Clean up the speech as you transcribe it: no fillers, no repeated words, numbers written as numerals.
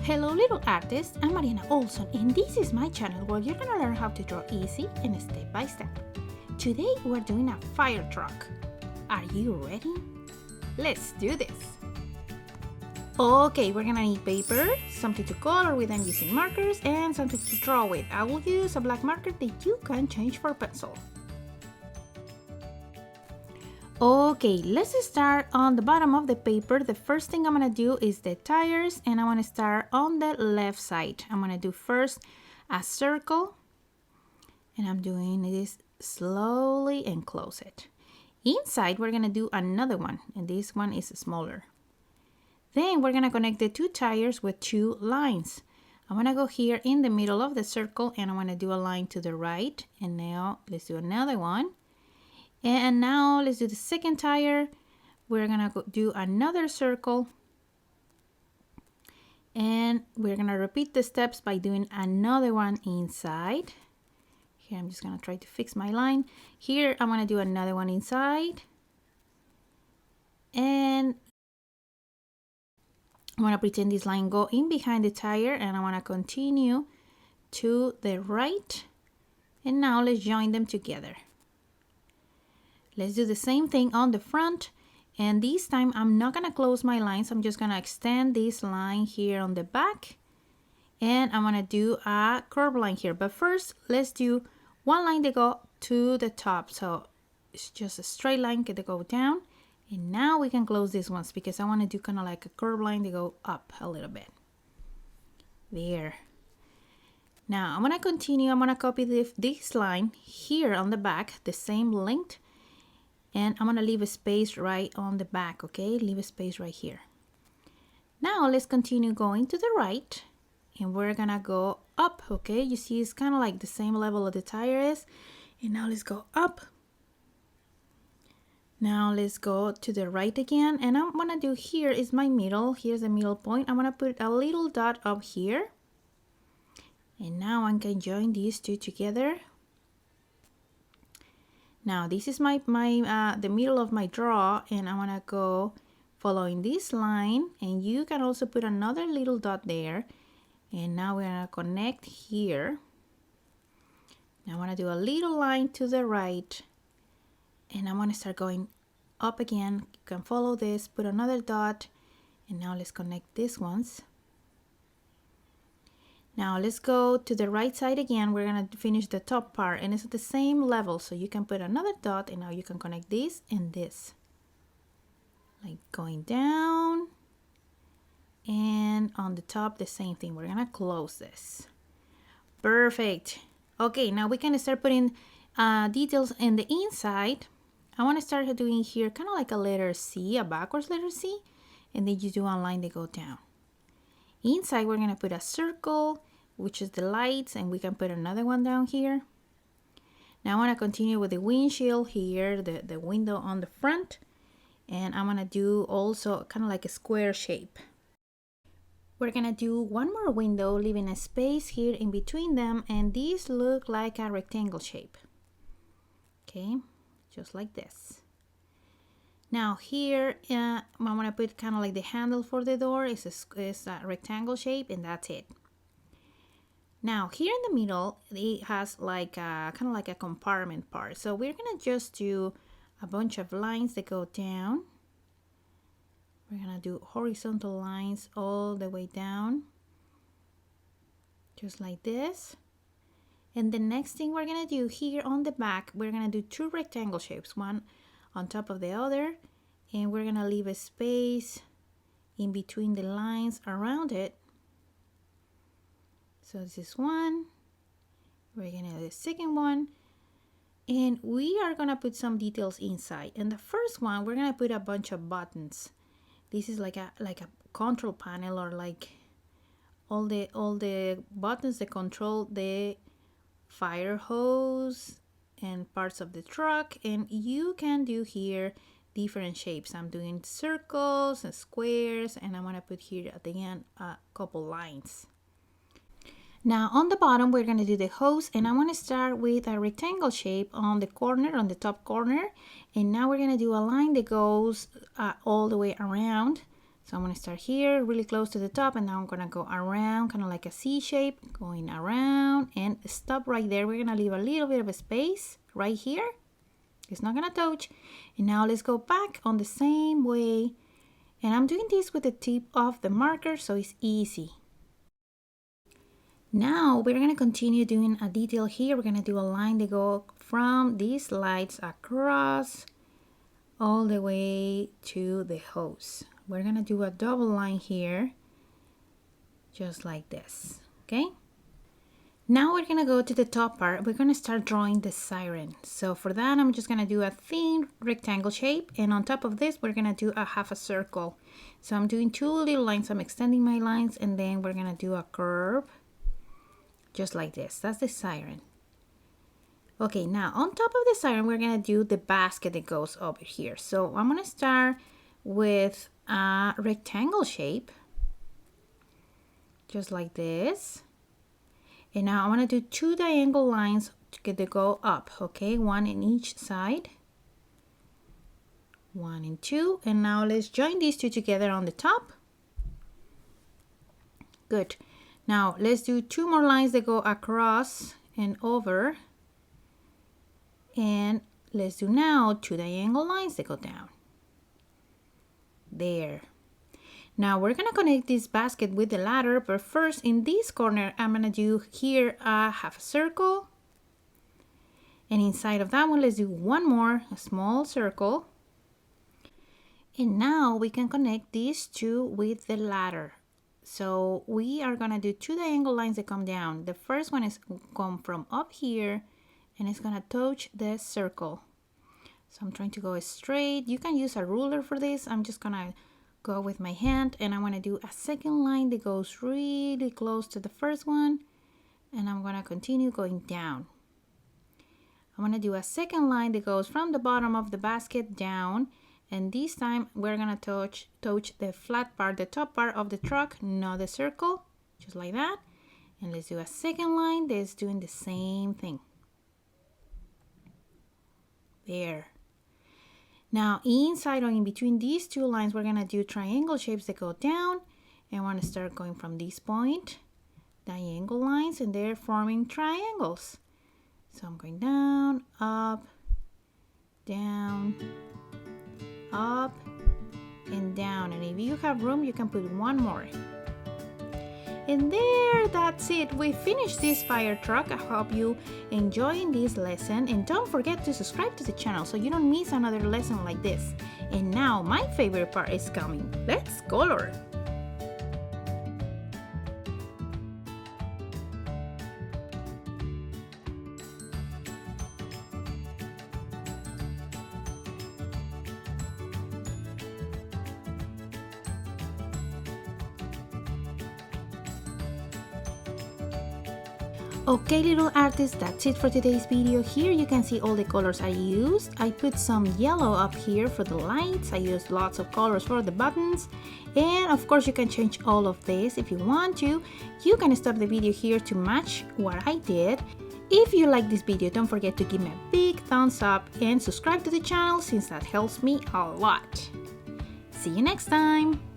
Hello little artists, I'm Mariana Olson and this is my channel where you're gonna learn how to draw easy and step by step. Today we're doing a fire truck. Are you ready? Let's do this! Okay, we're gonna need paper, something to color with I'm using markers, and something to draw with. I will use a black marker that you can change for pencil. Okay, let's start on the bottom of the paper. The first thing I'm gonna do is the tires, and I wanna start on the left side. I'm gonna do first a circle, and I'm doing this slowly and close it. Inside, we're gonna do another one, and this one is smaller. Then we're gonna connect the two tires with two lines. I wanna go here in the middle of the circle, and I wanna do a line to the right, and now let's do another one. And now let's do the second tire. We're gonna do another circle, and we're gonna repeat the steps by doing another one inside. Here I'm just gonna try to fix my line. Here I'm gonna do another one inside, and I wanna pretend this line go in behind the tire, and I wanna continue to the right. And now let's join them together. Let's do the same thing on the front, and this time I'm not gonna close my lines. I'm just gonna extend this line here on the back, and I'm gonna do a curved line here. But first, let's do one line that go to the top. So it's just a straight line that go down, and now we can close these ones because I want to do kind of like a curved line to go up a little bit. There. Now I'm gonna continue. I'm gonna copy this line here on the back, the same length. And I'm gonna leave a space right on the back, okay? Leave a space right here. Now let's continue going to the right, and we're gonna go up, okay? You see it's kind of like the same level of the tire is. And now let's go up. Now let's go to the right again, and I'm gonna do here is my middle. Here's the middle point. I'm gonna put a little dot up here. And now I can join these two together. Now this is the middle of my draw, and I want to go following this line, and you can also put another little dot there. And now we're going to connect here. Now I want to do a little line to the right, and I want to start going up again. You can follow this, put another dot, and now let's connect these ones. Now let's go to the right side again. We're gonna finish the top part, and it's at the same level, so you can put another dot, and now you can connect this and this. Like going down, and on the top the same thing. We're gonna close this. Perfect. Okay, now we can start putting details in the inside. I want to start doing here kind of like a letter C, a backwards letter C, and then you do a line that go down. Inside we're gonna put a circle, which is the lights, and we can put another one down here. Now I want to continue with the windshield here, the window on the front, and I'm gonna do also kind of like a square shape. We're gonna do one more window, leaving a space here in between them, and these look like a rectangle shape. Okay, just like this. Now here, I'm gonna put kind of like the handle for the door. It's a rectangle shape, and that's it. Now here in the middle, it has like a kind of like a compartment part. So we're gonna just do a bunch of lines that go down. We're gonna do horizontal lines all the way down, just like this. And the next thing we're gonna do here on the back, we're gonna do two rectangle shapes, one on top of the other, and we're gonna leave a space in between the lines around it. So this is one, we're gonna do the second one, and we are gonna put some details inside. And the first one, we're gonna put a bunch of buttons. This is like a control panel, or like all the buttons that control the fire hose and parts of the truck. And you can do here different shapes. I'm doing circles and squares, and I'm gonna put here at the end a couple lines. Now on the bottom we're gonna do the hose, and I want to start with a rectangle shape on the corner, on the top corner, and now we're gonna do a line that goes all the way around. So I'm going to start here really close to the top, and now I'm going to go around kind of like a C shape, going around and stop right there. We're going to leave a little bit of a space right here. It's not going to touch. And now let's go back on the same way. And I'm doing this with the tip of the marker, so it's easy. Now we're going to continue doing a detail here. We're going to do a line that go from these lights across all the way to the hose. We're going to do a double line here, just like this, okay? Now we're going to go to the top part. We're going to start drawing the siren. So for that, I'm just going to do a thin rectangle shape. And on top of this, we're going to do a half a circle. So I'm doing 2 little lines. I'm extending my lines, and then we're going to do a curve, just like this. That's the siren. Okay, now on top of the siren, we're going to do the basket that goes over here. So I'm going to start with a rectangle shape, just like this. And now I want to do 2 diagonal lines to go up, okay? 1 in each side. 1 and 2. And now let's join these 2 together on the top. Good. Now let's do 2 more lines that go across and over. And let's do now 2 diagonal lines that go down. There. Now we're going to connect this basket with the ladder, but first in this corner, I'm going to do here a half a circle. And inside of that one, let's do one more, a small circle. And now we can connect these 2 with the ladder. So we are going to do 2 diagonal lines that come down. The first one is come from up here, and it's going to touch the circle. So I'm trying to go straight. You can use a ruler for this. I'm just going to go with my hand, and I want to do a second line that goes really close to the first one, and I'm going to continue going down. I want to do a second line that goes from the bottom of the basket down, and this time we're going to touch the flat part, the top part of the truck, not the circle, just like that. And let's do a second line that's doing the same thing. There. Now inside or in between these 2 lines, we're going to do triangle shapes that go down. And I want to start going from this point, diagonal lines, and they're forming triangles. So I'm going down, up, up, and down. And if you have room, you can put one more. And there, that's it. We finished this fire truck. I hope you enjoying this lesson, and don't forget to subscribe to the channel so you don't miss another lesson like this. And now my favorite part is coming. Let's color. Okay, little artists, that's it for today's video. Here you can see all the colors I used. I put some yellow up here for the lights. I used lots of colors for the buttons. And of course you can change all of this if you want to. You can stop the video here to match what I did. If you like this video, don't forget to give me a big thumbs up and subscribe to the channel since that helps me a lot. See you next time!